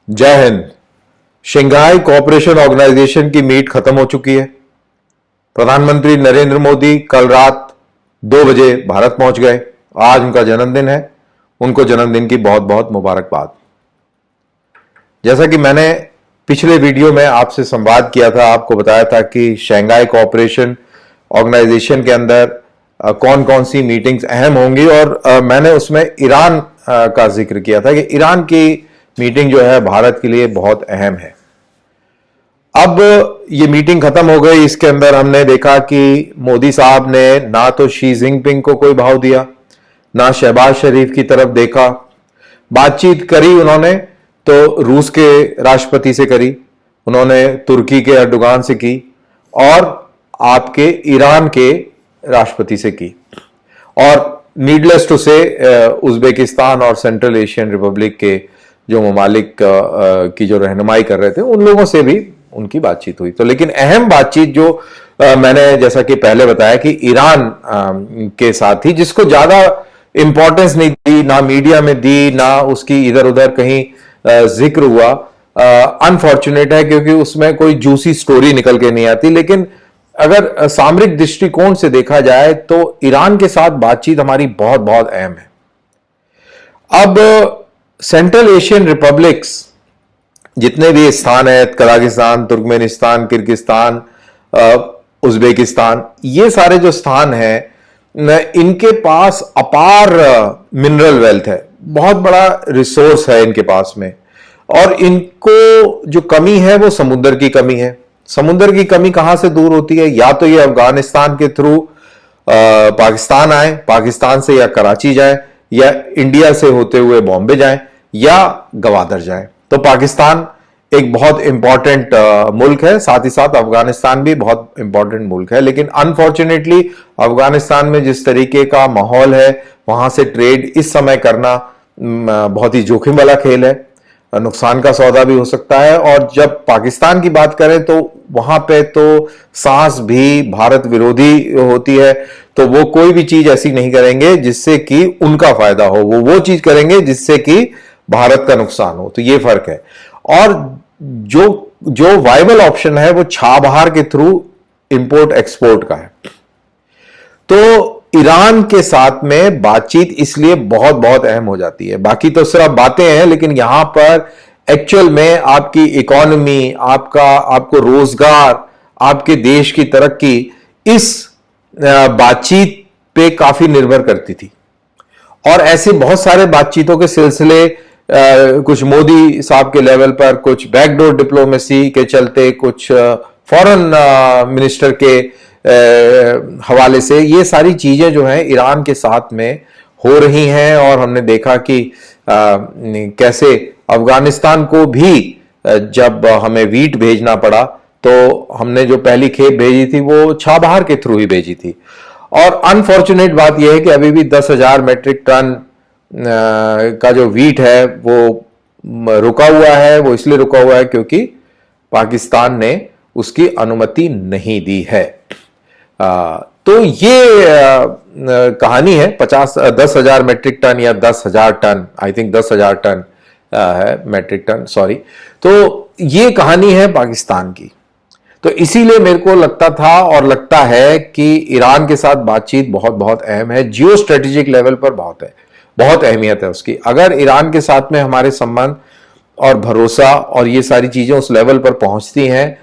जय Hind. Shanghai cooperation organisation की meet खत्म हो चुकी है। प्रधानमंत्री नरेंद्र मोदी कल रात 2 बजे भारत पहुंच गए। आज उनका जन्मदिन है। उनको जन्मदिन की बहुत बहुत मुबारकबाद। जैसा कि मैंने पिछले वीडियो में आपसे संवाद किया था, आपको बताया था कि शंघाई कोऑपरेशन ऑर्गेनाइजेशन के अंदर कौन कौन सी मीटिंग्स अहम होंगी, और मैंने उसमें ईरान का जिक्र किया था कि ईरान की मीटिंग जो है भारत के लिए बहुत अहम है। अब ये मीटिंग खत्म हो गई। इसके अंदर हमने देखा कि मोदी साहब ने ना तो शी जिनपिंग को कोई भाव दिया, ना शहबाज शरीफ की तरफ देखा। बातचीत करी उन्होंने तो रूस के राष्ट्रपति से करी, उन्होंने तुर्की के अर्दोगान से की, और आपके ईरान के राष्ट्रपति से की, और नीडलेस टू से उज्बेकिस्तान और सेंट्रल एशियन रिपब्लिक के जो ममालिक की जो रहनुमाई कर रहे थे उन लोगों से भी उनकी बातचीत हुई। तो लेकिन अहम बातचीत जो मैंने जैसा कि पहले बताया कि ईरान के साथ ही, जिसको ज्यादा इंपॉर्टेंस नहीं दी, ना मीडिया में दी, ना उसकी इधर उधर कहीं जिक्र हुआ। अनफॉर्चुनेट है क्योंकि उसमें कोई जूसी स्टोरी निकल के नहीं आती। लेकिन अगर सामरिक दृष्टिकोण से देखा जाए तो ईरान के साथ बातचीत हमारी बहुत बहुत अहम है। अब सेंट्रल एशियन रिपब्लिक्स जितने भी स्थान है, कजाकिस्तान, तुर्कमेनिस्तान, किर्गिस्तान, उज्बेकिस्तान, ये सारे जो स्थान हैं इनके पास अपार मिनरल वेल्थ है, बहुत बड़ा रिसोर्स है इनके पास में। और इनको जो कमी है वो समुद्र की कमी है। समुद्र की कमी कहां से दूर होती है? या तो ये अफगानिस्तान के थ्रू पाकिस्तान आए, पाकिस्तान से या कराची जाए, या इंडिया से होते हुए बॉम्बे जाएं, या गवादर जाएं। तो पाकिस्तान एक बहुत इंपॉर्टेंट मुल्क है, साथ ही साथ अफगानिस्तान भी बहुत इंपॉर्टेंट मुल्क है। लेकिन अनफॉर्चुनेटली अफगानिस्तान में जिस तरीके का माहौल है, वहां से ट्रेड इस समय करना बहुत ही जोखिम वाला खेल है, नुकसान का सौदा भी हो सकता है। और जब पाकिस्तान की बात करें तो वहां पे तो सांस भी भारत विरोधी होती है। तो वो कोई भी चीज ऐसी नहीं करेंगे जिससे कि उनका फायदा हो, वो चीज करेंगे जिससे कि भारत का नुकसान हो। तो ये फर्क है। और जो वाइबल ऑप्शन है वो छाबहार के थ्रू इंपोर्ट एक्सपोर्ट का है। तो ईरान के साथ में बातचीत इसलिए बहुत बहुत अहम हो जाती है। बाकी तो सिर्फ बातें हैं, लेकिन यहां पर एक्चुअल में आपकी इकोनॉमी, आपको रोजगार, आपके देश की तरक्की इस बातचीत पे काफी निर्भर करती थी। और ऐसे बहुत सारे बातचीतों के सिलसिले कुछ मोदी साहब के लेवल पर, कुछ बैकडोर डिप्लोमेसी के चलते, कुछ फॉरेन मिनिस्टर के हवाले से, ये सारी चीजें जो हैं ईरान के साथ में हो रही हैं। और हमने देखा कि कैसे अफगानिस्तान को भी जब हमें वीट भेजना पड़ा तो हमने जो पहली खेप भेजी थी वो छाबहार के थ्रू ही भेजी थी। और अनफॉर्चुनेट बात यह है कि अभी भी 10,000 मेट्रिक टन का जो वीट है वो रुका हुआ है। वो इसलिए रुका हुआ है क्योंकि पाकिस्तान ने उसकी अनुमति नहीं दी है। तो ये कहानी है। 10,000 मेट्रिक टन या 10,000 टन, आई थिंक 10,000 टन है मेट्रिक टन, सॉरी। तो ये कहानी है पाकिस्तान की। तो इसीलिए मेरे को लगता था और लगता है कि ईरान के साथ बातचीत बहुत बहुत अहम है। जियो स्ट्रेटेजिक लेवल पर बहुत अहमियत है उसकी। अगर ईरान के साथ में हमारे संबंध और भरोसा और ये सारी चीजें उस लेवल पर पहुंचती हैं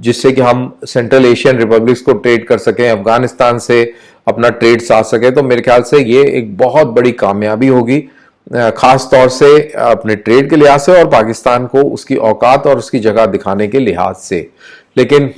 जिससे कि हम सेंट्रल एशियन रिपब्लिक्स को ट्रेड कर सकें, अफगानिस्तान से अपना ट्रेड साथ सकें, तो मेरे ख्याल से ये एक बहुत बड़ी कामयाबी होगी, खास तौर से अपने ट्रेड के लिहाज से और पाकिस्तान को उसकी औकात और उसकी जगह दिखाने के लिहाज से। लेकिन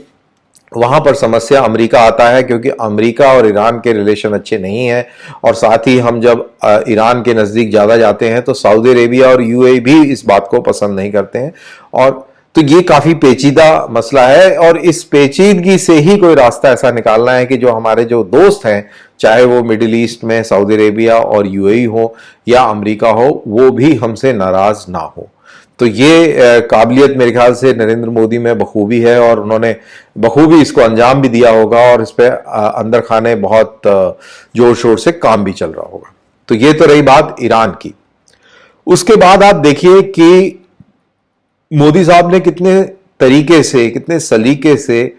वहां पर समस्या अमेरिका आता है, क्योंकि अमेरिका और ईरान के रिलेशन अच्छे नहीं हैं। और साथ ही हम जब ईरान के नज़दीक ज़्यादा जाते हैं तो सऊदी अरेबिया और यूएई भी इस बात को पसंद नहीं करते हैं। और तो ये काफ़ी पेचीदा मसला है, और इस पेचीदगी से ही कोई रास्ता ऐसा निकालना है कि जो हमारे जो दोस्त हैं, चाहे वो मिडिल ईस्ट में सऊदी अरेबिया और यूएई हो या अमेरिका हो, वो भी हमसे नाराज़ ना हो। तो ये काबिलियत मेरे ख्याल से नरेंद्र मोदी में बखूबी है, और उन्होंने बखूबी इसको अंजाम भी दिया होगा, और इस पर अंदर खाने बहुत जोर शोर से काम भी चल रहा होगा। तो ये तो रही बात ईरान की। उसके बाद आप देखिए कि मोदी साहब ने कितने तरीके से, कितने सलीके से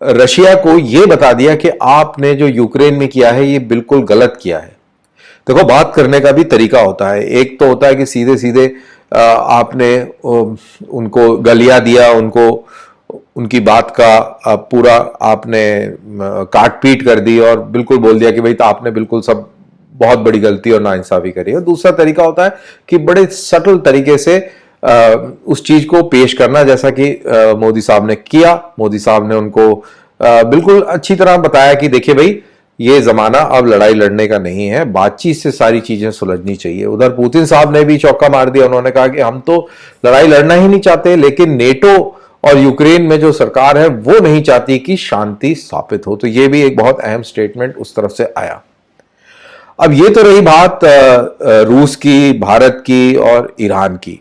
रशिया को यह बता दिया कि आपने जो यूक्रेन में किया है ये बिल्कुल गलत किया है। देखो, बात करने का भी तरीका होता है। एक तो होता है कि सीधे सीधे आपने उनको गलिया दिया, उनको उनकी बात का पूरा आपने काट पीट कर दी और बिल्कुल बोल दिया कि भाई तो आपने बिल्कुल सब बहुत बड़ी गलती और नाइंसाफी करी है। दूसरा तरीका होता है कि बड़े सटल तरीके से उस चीज को पेश करना, जैसा कि मोदी साहब ने किया। मोदी साहब ने उनको बिल्कुल अच्छी तरह बताया कि देखिए भाई, ये जमाना अब लड़ाई लड़ने का नहीं है, बातचीत से सारी चीजें सुलझनी चाहिए। उधर पुतिन साहब ने भी चौका मार दिया। उन्होंने कहा कि हम तो लड़ाई लड़ना ही नहीं चाहते, लेकिन नेटो और यूक्रेन में जो सरकार है वो नहीं चाहती कि शांति स्थापित हो। तो ये भी एक बहुत अहम स्टेटमेंट उस तरफ से आया। अब ये तो रही बात रूस की, भारत की और ईरान की।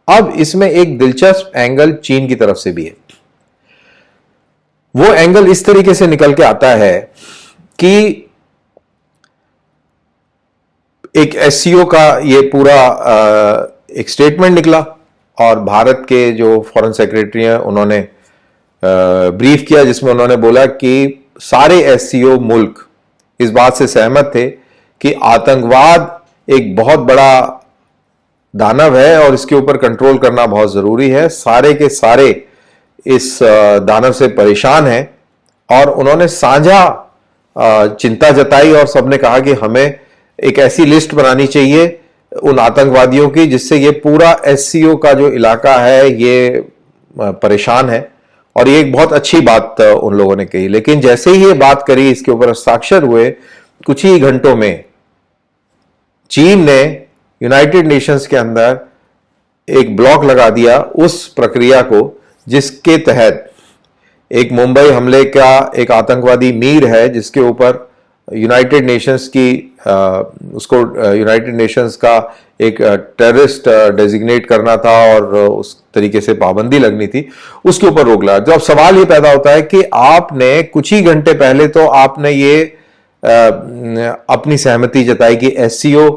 अब इसमें एक दिलचस्प एंगल चीन की तरफ से भी है। वो एंगल इस तरीके से निकल के आता है कि एक एससीओ का ये पूरा एक स्टेटमेंट निकला और भारत के जो फॉरेन सेक्रेटरी हैं उन्होंने ब्रीफ किया, जिसमें उन्होंने बोला कि सारे एससीओ मुल्क इस बात से सहमत थे कि आतंकवाद एक बहुत बड़ा दानव है और इसके ऊपर कंट्रोल करना बहुत जरूरी है। सारे के सारे इस दानव से परेशान हैं और उन्होंने साझा चिंता जताई और सबने कहा कि हमें एक ऐसी लिस्ट बनानी चाहिए उन आतंकवादियों की जिससे ये पूरा एससीओ का जो इलाका है ये परेशान है। और ये एक बहुत अच्छी बात उन लोगों ने कही। लेकिन जैसे ही ये बात करी, इसके ऊपर हस्ताक्षर हुए, कुछ ही घंटों में चीन ने यूनाइटेड नेशंस के अंदर एक ब्लॉक लगा दिया उस प्रक्रिया को जिसके तहत एक मुंबई हमले का एक आतंकवादी मीर है, जिसके ऊपर यूनाइटेड नेशंस की उसको यूनाइटेड नेशंस का एक टेररिस्ट डेजिग्नेट करना था और उस तरीके से पाबंदी लगनी थी, उसके ऊपर रोक लगा। तो अब सवाल ये पैदा होता है कि आपने कुछ ही घंटे पहले तो आपने ये अपनी सहमति जताई कि एससीओ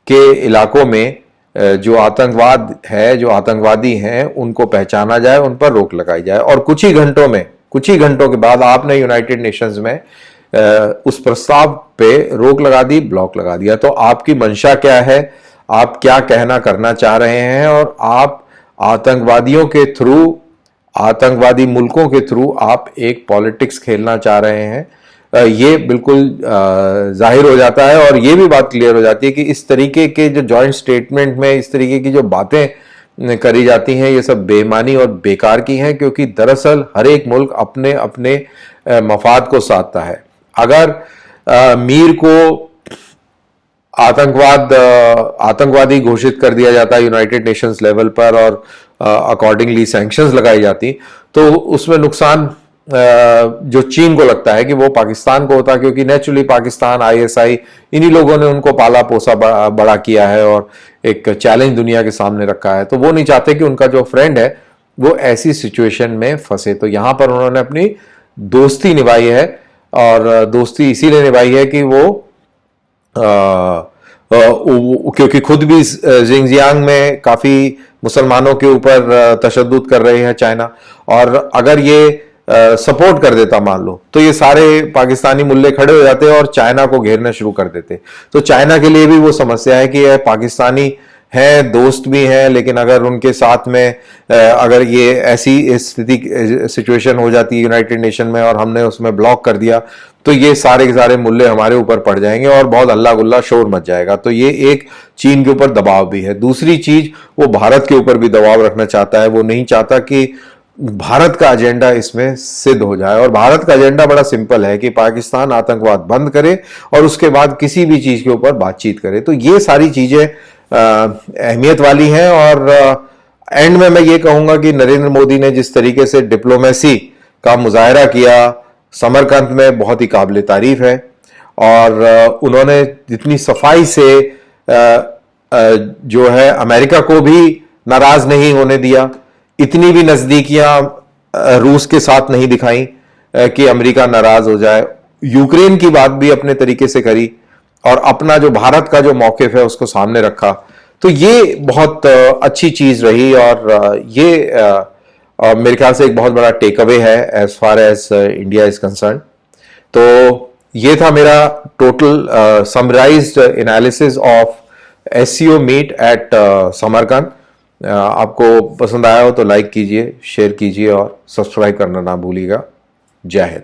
के इलाकों में जो आतंकवाद है, जो आतंकवादी हैं, उनको पहचाना जाए, उन पर रोक लगाई जाए। और कुछ ही घंटों के बाद आपने यूनाइटेड नेशंस में उस प्रस्ताव पे रोक लगा दी, ब्लॉक लगा दिया। तो आपकी मंशा क्या है, आप क्या कहना करना चाह रहे हैं, और आप आतंकवादियों के थ्रू, आतंकवादी मुल्कों के थ्रू आप एक पॉलिटिक्स खेलना चाह रहे हैं। ये बिल्कुल जाहिर हो जाता है और ये भी बात क्लियर हो जाती है कि इस तरीके के जो जॉइंट स्टेटमेंट में इस तरीके की जो बातें करी जाती हैं ये सब बेईमानी और बेकार की हैं, क्योंकि दरअसल हर एक मुल्क अपने अपने मफाद को साधता है। अगर मीर को आतंकवादी घोषित कर दिया जाता है यूनाइटेड नेशंस लेवल पर और अकॉर्डिंगली सैंक्शंस लगाई जाती, तो उसमें नुकसान जो चीन को लगता है कि वो पाकिस्तान को होता, क्योंकि नेचुरली पाकिस्तान, आईएसआई, इन्हीं लोगों ने उनको पाला पोसा बड़ा किया है और एक चैलेंज दुनिया के सामने रखा है। तो वो नहीं चाहते कि उनका जो फ्रेंड है वो ऐसी सिचुएशन में फंसे। तो यहां पर उन्होंने अपनी दोस्ती निभाई है, और दोस्ती इसीलिए निभाई है कि वो क्योंकि खुद भी जिंगजियांग में काफी मुसलमानों के ऊपर तशद्दुद कर रहे हैं चाइना, और अगर ये सपोर्ट कर देता मान लो, तो ये सारे पाकिस्तानी मुल्ले खड़े हो जाते और चाइना को घेरना शुरू कर देते। तो चाइना के लिए भी वो समस्या है कि यह पाकिस्तानी हैं, दोस्त भी हैं, लेकिन अगर उनके साथ में अगर ये ऐसी स्थिति सिचुएशन हो जाती है यूनाइटेड नेशन में और हमने उसमें ब्लॉक कर दिया, तो ये सारे के सारे मुल्ले हमारे ऊपर पड़ जाएंगे और बहुत हल्ला गुल्ला शोर मच जाएगा। तो ये एक चीन के ऊपर दबाव भी है। दूसरी चीज, वो भारत के ऊपर भी दबाव रखना चाहता है। वो नहीं चाहता कि भारत का एजेंडा इसमें सिद्ध हो जाए, और भारत का एजेंडा बड़ा सिंपल है कि पाकिस्तान आतंकवाद बंद करे और उसके बाद किसी भी चीज के ऊपर बातचीत करे। तो ये सारी चीजें अहमियत वाली हैं। और एंड में मैं ये कहूंगा कि नरेंद्र मोदी ने जिस तरीके से डिप्लोमेसी का मुजाहरा किया समरकंद में, बहुत ही काबिल तारीफ है। और उन्होंने जितनी सफाई से जो है अमेरिका को भी नाराज नहीं होने दिया, इतनी भी नजदीकियां रूस के साथ नहीं दिखाई कि अमेरिका नाराज हो जाए। यूक्रेन की बात भी अपने तरीके से करी और अपना जो भारत का जो मौकिफ है उसको सामने रखा। तो ये बहुत अच्छी चीज रही और ये मेरे ख्याल से एक बहुत बड़ा टेक अवे है as far as India is concern. तो ये था मेरा total summarised analysis of SCO meet at Samarkand. आपको पसंद आया हो तो लाइक कीजिए, शेयर कीजिए और सब्सक्राइब करना ना भूलिएगा। जय हिंद।